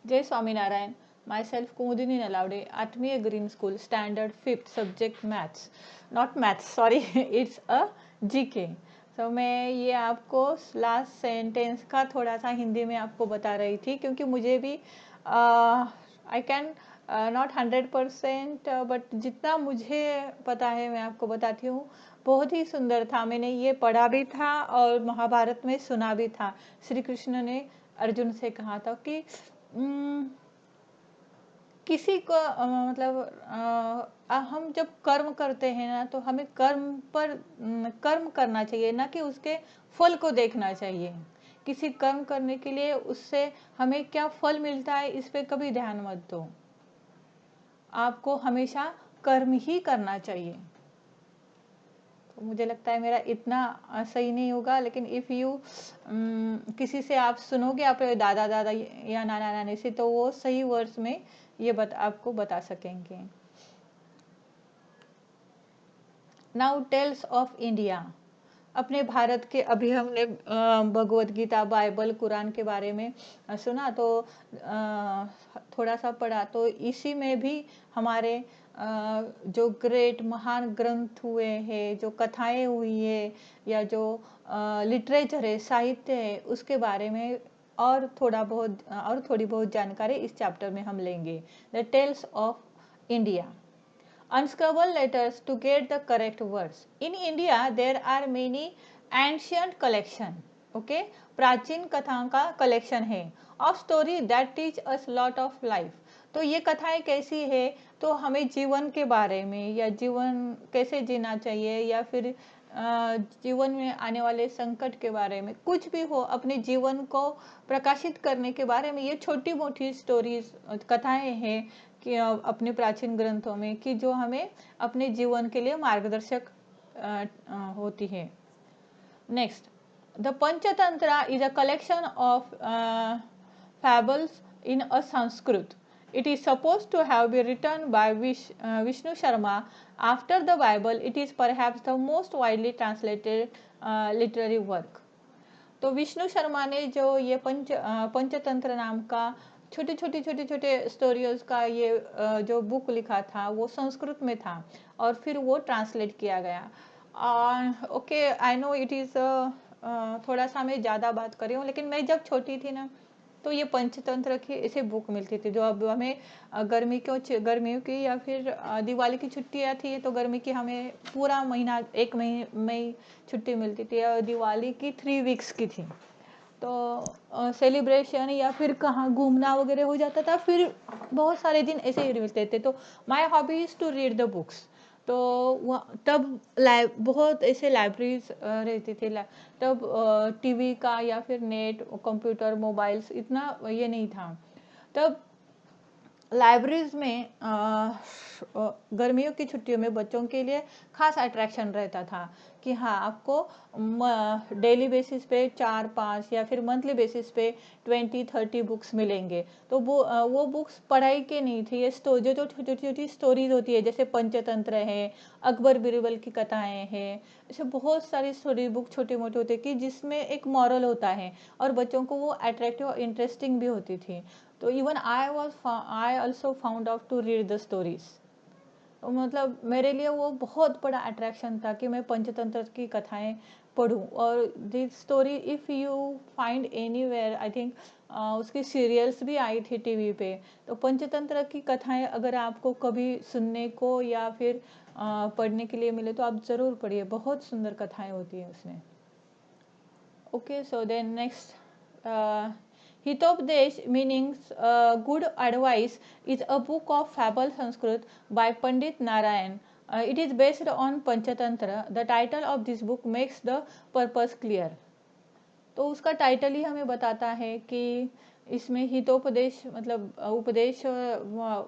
Jai Swaminarayan. Myself Kumudini Nalaude, Atmiya Green School, Standard 5th, subject maths. Not maths, sorry, it's a GK. तो मैं ये आपको last sentence का थोड़ा सा हिंदी में आपको बता रही थी, क्योंकि मुझे भी आई कैन नॉट 100% बट जितना मुझे पता है मैं आपको बताती हूँ। बहुत ही सुंदर था, मैंने ये पढ़ा भी था और महाभारत में सुना भी था। श्री कृष्ण ने अर्जुन से कहा था कि किसी को हम जब कर्म करते हैं ना, तो हमें कर्म करना चाहिए, ना कि उसके फल को देखना चाहिए। किसी कर्म करने के लिए उससे हमें क्या फल मिलता है इस पे कभी ध्यान मत दो। आपको हमेशा कर्म ही करना चाहिए। तो मुझे लगता है मेरा इतना सही नहीं होगा, लेकिन इफ़ यू किसी से आप सुनोगे अपने दादा दादा या नाना नानी से, तो वो सही वर्ड्स में ये आपको बता सकेंगे। Now tales of India. अपने भारत के, अभी हमने भगवत गीता, बाइबल, कुरान के बारे में सुना, तो थोड़ा सा पढ़ा, तो इसी में भी हमारे जो ग्रेट महान ग्रंथ हुए हैं, जो कथाएं हुई है, या जो लिटरेचर है, साहित्य है, उसके बारे में और थोड़ी बहुत जानकारी इस चैप्टर में हम लेंगे। The tales of India. Unscribbled letters to get the correct words. In India, there are many ancient collection. Okay, प्राचीन कथाओं का कलेक्शन है of story that teach us lot of life. तो ये कथाएं कैसी है, तो हमें जीवन के बारे में, या जीवन कैसे जीना चाहिए, या फिर जीवन में आने वाले संकट के बारे में, कुछ भी हो, अपने जीवन को प्रकाशित करने के बारे में ये छोटी मोटी स्टोरीज, कथाएं हैं कि अपने प्राचीन ग्रंथों में, कि जो हमें अपने जीवन के लिए मार्गदर्शक होती है। Next, the Panchatantra is a collection of fables in a Sanskrit. It is supposed to have been written by Vishnu Sharma. After the Bible, it is perhaps the most widely translated literary work. तो विष्णु शर्मा ने जो ये पंचतंत्र नाम का छोटे stories का ये जो बुक लिखा था, वो संस्कृत में था और फिर वो ट्रांसलेट किया गया। Okay, I know it is थोड़ा सा मैं ज़्यादा बात कर रही हूँ, लेकिन मैं जब छोटी थी ना, तो ये पंचतंत्र की ऐसे बुक मिलती थी, जो अब हमें गर्मियों की या फिर दिवाली की छुट्टियाँ थी, तो गर्मी की हमें पूरा महीना, एक मई छुट्टी मिलती थी, और दिवाली की 3 वीक्स की थी। तो सेलिब्रेशन या फिर कहाँ घूमना वगैरह हो जाता था, फिर बहुत सारे दिन ऐसे ही मिलते थे। तो my hobby is to read the books. तो तब बहुत ऐसे लाइब्रेरीज रहती थी, तब टीवी का या फिर नेट, कंप्यूटर, मोबाइल्स इतना ये नहीं था। तब लाइब्रेरीज में गर्मियों की छुट्टियों में बच्चों के लिए खास अट्रैक्शन रहता था कि हाँ, आपको डेली बेसिस पे 4-5 या फिर मंथली बेसिस पे 20-30 बुक्स मिलेंगे। तो वो बुक्स पढ़ाई के नहीं थी, ये जो छोटी छोटी स्टोरीज होती है, जैसे पंचतंत्र है, अकबर बीरबल की कथाएं हैं, ऐसे बहुत सारी स्टोरी बुक छोटी मोटी होती है कि जिसमें एक मॉरल होता है, और बच्चों को वो अट्रैक्टिव और इंटरेस्टिंग भी होती थी। तो even I also found out to read the stories. तो मतलब मेरे लिए वो बहुत बड़ा अट्रैक्शन था कि मैं पंचतंत्र की कथाएं पढूं। और this story if you find anywhere, I think उसकी सीरियल्स भी आई थी टीवी पे। तो पंचतंत्र की कथाएं अगर आपको कभी सुनने को या फिर पढ़ने के लिए मिले, तो आप ज़रूर पढ़िए, बहुत सुंदर कथाएं होती है उसमें। Okay, so then next, Hitopdesh, meaning good advice, is a book of fable Sanskrit by Pandit Narayan. It is based on Panchatantra. The title of this book makes the purpose clear. तो उसका title ही हमें बताता है कि इसमें हितोपदेश मतलब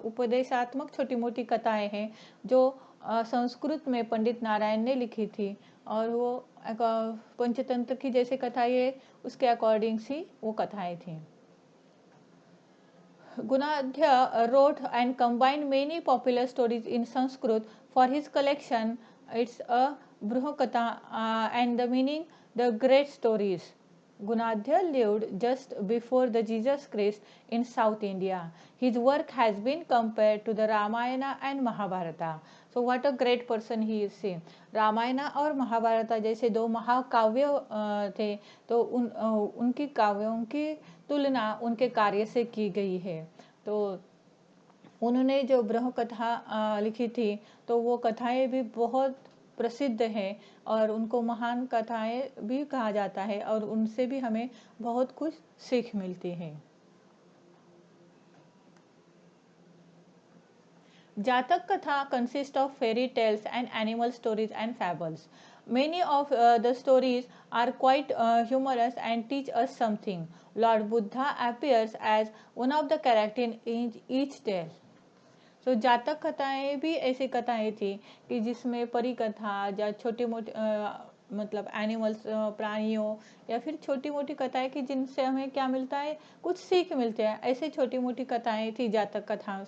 उपदेशात्मक छोटी मोटी कथाएं हैं, जो संस्कृत में पंडित नारायण ने लिखी थी, और वो पंचतंत्र की जैसे कथाएं उसके अकॉर्डिंग सी वो कथाएं थी। Gunadhya wrote and combined many popular stories in Sanskrit for his collection. It's a Bruhakatha, and the meaning the great stories. Gunadhya lived just before the Jesus Christ in South India. His work has been compared to the Ramayana and Mahabharata. So what a great person he is. See, Ramayan और महाभारत जैसे दो महाकाव्य थे, तो उनकी काव्यों की तुलना उनके कार्य से की गई है। तो उन्होंने जो ब्रह्म कथा लिखी थी, तो वो कथाएं भी बहुत प्रसिद्ध है और उनको महान कथाएं भी कहा जाता है और उनसे भी हमें बहुत कुछ सीख मिलती है। जातक कथा consist of fairy tales and animal stories and fables. Many of the stories are quite humorous and teach us something. Lord Buddha appears as one of the characters in each tale. तो जातक कथाएं भी ऐसी कथाएं थी कि जिसमें परी कथा या छोटी मोटी मतलब एनिमल्स प्राणियों या फिर छोटी मोटी कथाएं कि जिनसे हमें क्या मिलता है, कुछ सीख मिलते हैं, ऐसे छोटी मोटी कथाएं थी जातक कथा।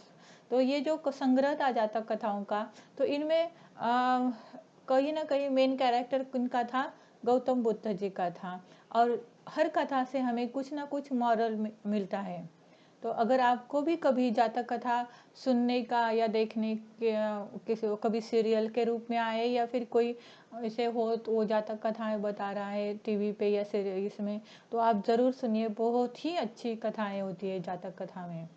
तो ये जो संग्रह था जातक कथाओं का, तो इनमें कहीं ना कहीं मेन कैरेक्टर किनका था, गौतम बुद्ध जी का था और हर कथा से हमें कुछ ना कुछ मॉरल मिलता है। तो अगर आपको भी कभी जातक कथा सुनने का या देखने के किसी कभी सीरियल के रूप में आए या फिर कोई ऐसे हो तो वो जातक कथाएं बता रहा है टीवी पे या सीरीज में, तो आप ज़रूर सुनिए, बहुत ही अच्छी कथाएं होती है जातक कथा में।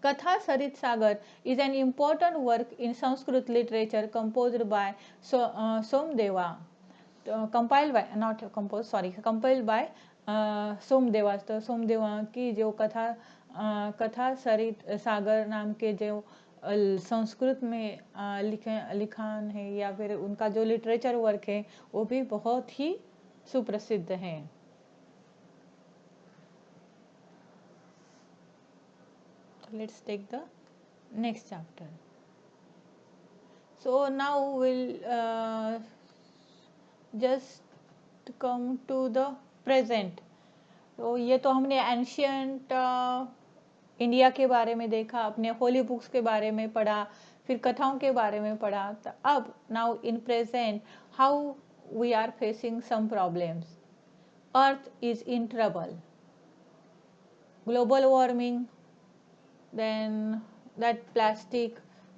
Katha Sarit Sagar is an important work in Sanskrit literature composed by Somdeva. Compile by not compose sorry compile by Somdeva. तो सोमदेवा की जो कथा सरित सागर नाम के जो संस्कृत में लिखान है या फिर उनका जो लिटरेचर वर्क है वो भी बहुत ही सुप्रसिद्ध है। Let's take the next chapter. So now we'll just come to the present. तो ये तो हमने एंशियंट इंडिया के बारे में देखा, अपने होली बुक्स के बारे में पढ़ा, फिर कथाओं के बारे में पढ़ा। तो अब now in present how we are facing some problems. Earth is in trouble, global warming, then that plastic,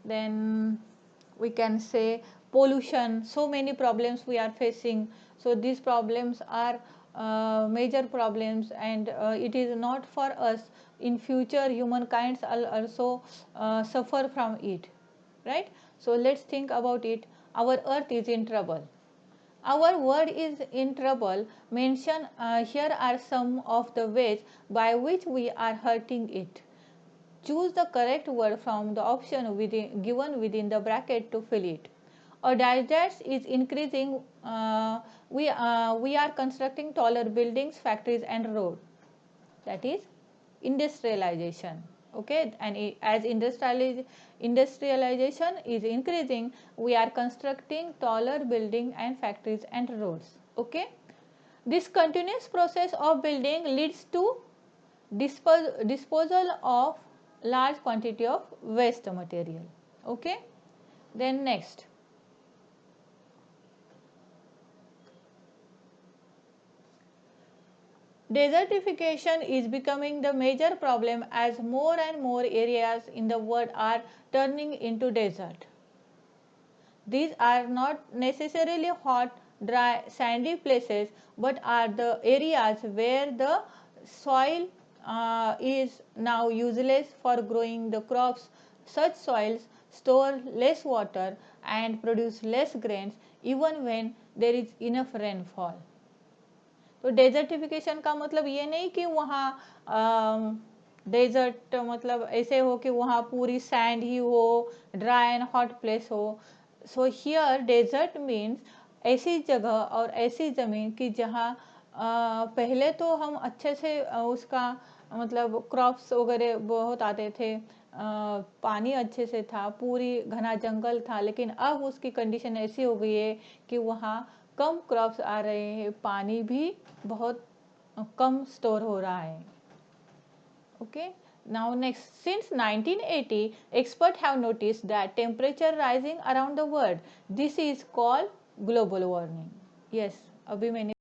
then we can say pollution, so many problems we are facing. So these problems are major problems and it is not for us. In future humankind will also suffer from it, right? So let's think about it. Our earth is in trouble. Our world is in trouble. Mention here are some of the ways by which we are hurting it. Choose the correct word from the option given within the bracket to fill it. Our digest is increasing. We are constructing taller buildings, factories and roads. That is industrialization. Okay, and as industrialization is increasing, we are constructing taller buildings and factories and roads. Okay, this continuous process of building leads to disposal of large quantity of waste material. Okay, then next, desertification is becoming the major problem as more and more areas in the world are turning into desert. These are not necessarily hot, dry, sandy places, but are the areas where the soil is now useless for growing the crops. Such soils store less water and produce less grains even when there is enough rainfall. तो desertification का मतलब ये नहीं कि वहाँ desert मतलब ऐसे हो कि वहाँ पूरी सैंड ही हो, ड्राई एंड हॉट प्लेस हो. सो हियर डेजर्ट मीन्स ऐसी जगह और ऐसी ज़मीन कि जहाँ पहले तो हम अच्छे से उसका मतलब क्रॉप्स वगैरह बहुत आते थे, पानी अच्छे से था, पूरी घना जंगल था, लेकिन अब उसकी कंडीशन ऐसी हो गई है कि वहाँ कम क्रॉप्स आ रहे हैं, पानी भी बहुत कम स्टोर हो रहा है. Okay, Now next, since 1980, experts have noticed that temperature rising around the world. This is called global warming. Yes, अभी मैंने